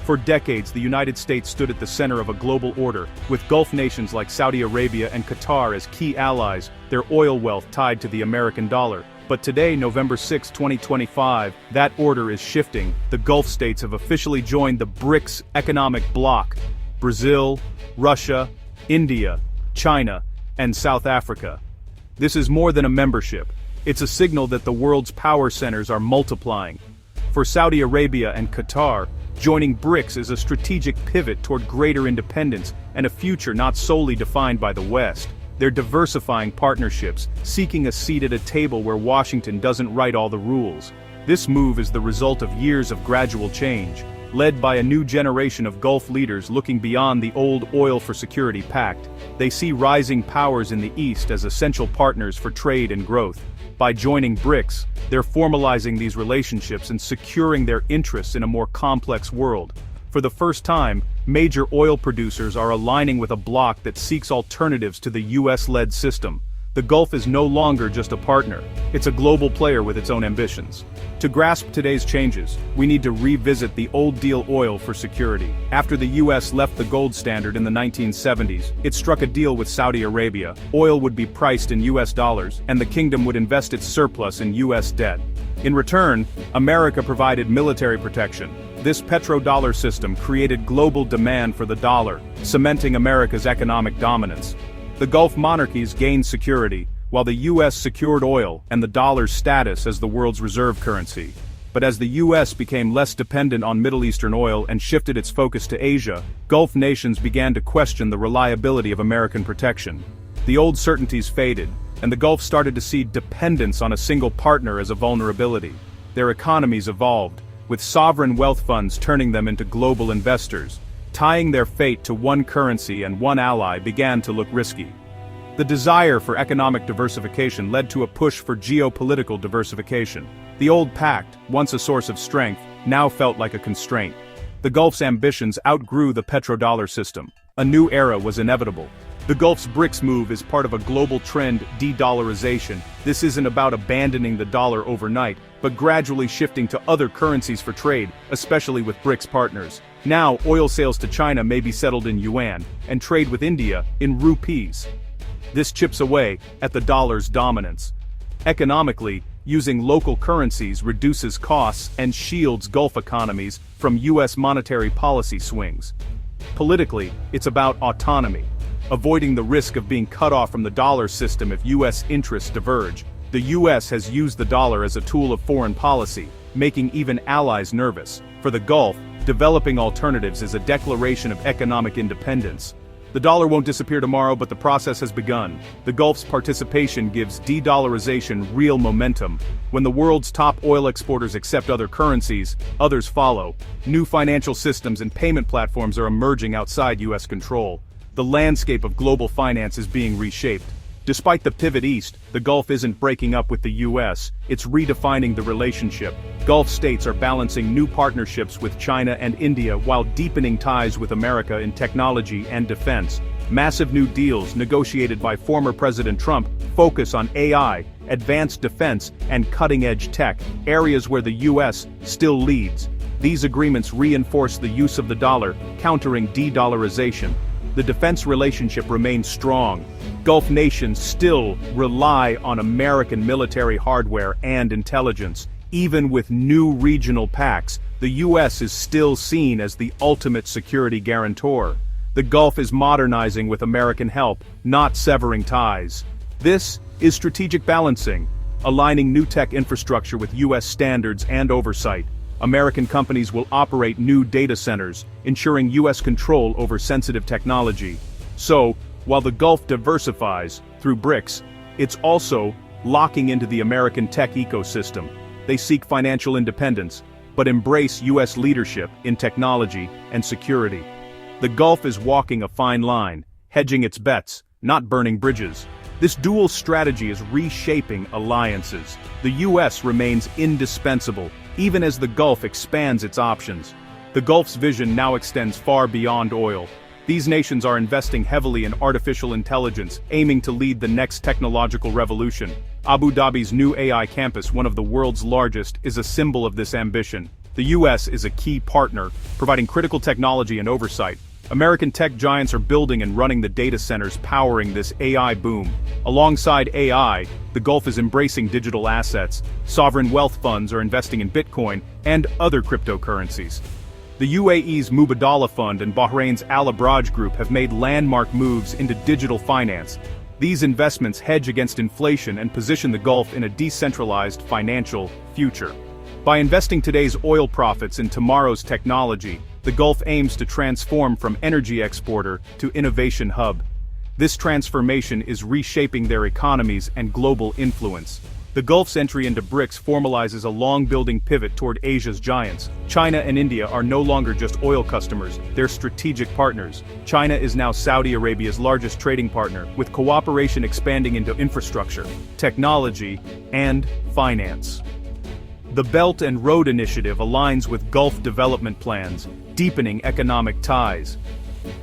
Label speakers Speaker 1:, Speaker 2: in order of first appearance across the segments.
Speaker 1: For decades, the United States stood at the center of a global order, with Gulf nations like Saudi Arabia and Qatar as key allies, their oil wealth tied to the American dollar. But today, November 6, 2025, that order is shifting. The Gulf states have officially joined the BRICS economic bloc. Brazil, Russia, India, China, and South Africa. This is more than a membership. It's a signal that the world's power centers are multiplying. For Saudi Arabia and Qatar, joining BRICS is a strategic pivot toward greater independence and a future not solely defined by the West. They're diversifying partnerships, seeking a seat at a table where Washington doesn't write all the rules. This move is the result of years of gradual change, led by a new generation of Gulf leaders looking beyond the old oil for security pact. They see rising powers in the East as essential partners for trade and growth. By joining BRICS, they're formalizing these relationships and securing their interests in a more complex world. For the first time, major oil producers are aligning with a bloc that seeks alternatives to the US-led system. The Gulf is no longer just a partner, it's a global player with its own ambitions. To grasp today's changes, we need to revisit the old deal oil for security. After the US left the gold standard in the 1970s, it struck a deal with Saudi Arabia. Oil would be priced in US dollars, and the kingdom would invest its surplus in US debt. In return, America provided military protection. This petrodollar system created global demand for the dollar, cementing America's economic dominance. The Gulf monarchies gained security, while the US secured oil and the dollar's status as the world's reserve currency. But as the US became less dependent on Middle Eastern oil and shifted its focus to Asia, Gulf nations began to question the reliability of American protection. The old certainties faded, and the Gulf started to see dependence on a single partner as a vulnerability. Their economies evolved, with sovereign wealth funds turning them into global investors. Tying their fate to one currency and one ally began to look risky. The desire for economic diversification led to a push for geopolitical diversification. The old pact, once a source of strength, now felt like a constraint. The Gulf's ambitions outgrew the petrodollar system. A new era was inevitable. The Gulf's BRICS move is part of a global trend, de-dollarization. This isn't about abandoning the dollar overnight, but gradually shifting to other currencies for trade, especially with BRICS partners. Now, oil sales to China may be settled in yuan, and trade with India in rupees. This chips away at the dollar's dominance. Economically, using local currencies reduces costs and shields Gulf economies from US monetary policy swings. Politically, it's about autonomy, avoiding the risk of being cut off from the dollar system if US interests diverge. The US has used the dollar as a tool of foreign policy, making even allies nervous. For the Gulf, developing alternatives is a declaration of economic independence. The dollar won't disappear tomorrow, but the process has begun. The Gulf's participation gives de-dollarization real momentum. When the world's top oil exporters accept other currencies, others follow. New financial systems and payment platforms are emerging outside US control. The landscape of global finance is being reshaped. Despite the pivot east, the Gulf isn't breaking up with the US, it's redefining the relationship. Gulf states are balancing new partnerships with China and India while deepening ties with America in technology and defense. Massive new deals negotiated by former President Trump focus on AI, advanced defense, and cutting-edge tech, areas where the US still leads. These agreements reinforce the use of the dollar, countering de-dollarization. The defense relationship remains strong. Gulf nations still rely on American military hardware and intelligence. Even with new regional pacts, the US is still seen as the ultimate security guarantor. The Gulf is modernizing with American help, not severing ties. This is strategic balancing, aligning new tech infrastructure with US standards and oversight. American companies will operate new data centers, ensuring US control over sensitive technology. So, while the Gulf diversifies through BRICS, it's also locking into the American tech ecosystem. They seek financial independence, but embrace US leadership in technology and security. The Gulf is walking a fine line, hedging its bets, not burning bridges. This dual strategy is reshaping alliances. The US remains indispensable, even as the Gulf expands its options. The Gulf's vision now extends far beyond oil. These nations are investing heavily in artificial intelligence, aiming to lead the next technological revolution. Abu Dhabi's new AI campus, one of the world's largest, is a symbol of this ambition. The US is a key partner, providing critical technology and oversight. American tech giants are building and running the data centers powering this AI boom. Alongside AI, the Gulf is embracing digital assets, sovereign wealth funds are investing in Bitcoin and other cryptocurrencies. The UAE's Mubadala Fund and Bahrain's Al Abraj Group have made landmark moves into digital finance. These investments hedge against inflation and position the Gulf in a decentralized financial future. By investing today's oil profits in tomorrow's technology, the Gulf aims to transform from energy exporter to innovation hub. This transformation is reshaping their economies and global influence. The Gulf's entry into BRICS formalizes a long-building pivot toward Asia's giants. China and India are no longer just oil customers, they're strategic partners. China is now Saudi Arabia's largest trading partner, with cooperation expanding into infrastructure, technology, and finance. The Belt and Road Initiative aligns with Gulf development plans, deepening economic ties.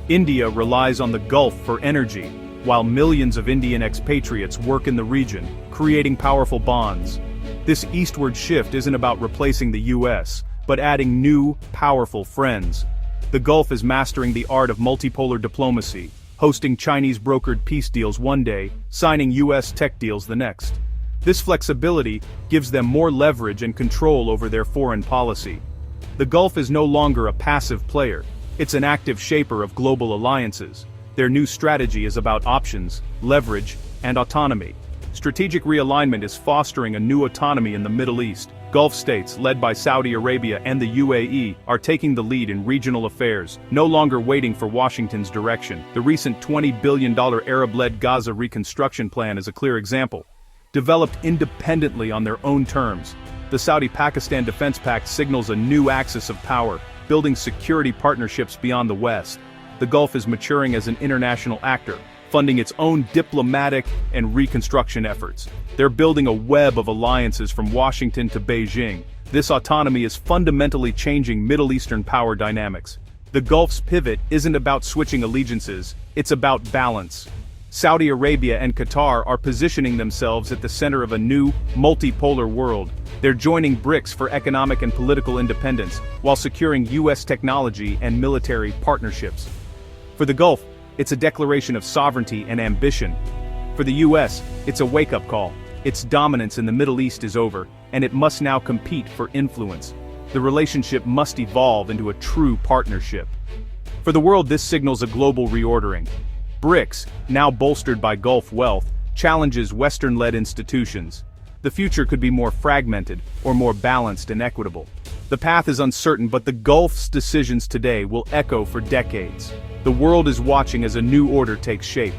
Speaker 1: India relies on the Gulf for energy, while millions of Indian expatriates work in the region, creating powerful bonds. This eastward shift isn't about replacing the US, but adding new, powerful friends. The Gulf is mastering the art of multipolar diplomacy, hosting Chinese-brokered peace deals one day, signing US tech deals the next. This flexibility gives them more leverage and control over their foreign policy. The Gulf is no longer a passive player, it's an active shaper of global alliances. Their new strategy is about options, leverage, and autonomy. Strategic realignment is fostering a new autonomy in the Middle East. Gulf states, led by Saudi Arabia and the UAE, are taking the lead in regional affairs, no longer waiting for Washington's direction. The recent $20 billion Arab-led Gaza reconstruction plan is a clear example. Developed independently on their own terms, the Saudi-Pakistan Defense Pact signals a new axis of power, building security partnerships beyond the West. The Gulf is maturing as an international actor, funding its own diplomatic and reconstruction efforts. They're building a web of alliances from Washington to Beijing. This autonomy is fundamentally changing Middle Eastern power dynamics. The Gulf's pivot isn't about switching allegiances, it's about balance. Saudi Arabia and Qatar are positioning themselves at the center of a new, multipolar world. They're joining BRICS for economic and political independence, while securing US technology and military partnerships. For the Gulf, it's a declaration of sovereignty and ambition. For the US, it's a wake-up call. Its dominance in the Middle East is over, and it must now compete for influence. The relationship must evolve into a true partnership. For the world, this signals a global reordering. BRICS, now bolstered by Gulf wealth, challenges Western-led institutions. The future could be more fragmented, or more balanced and equitable. The path is uncertain, but the Gulf's decisions today will echo for decades. The world is watching as a new order takes shape.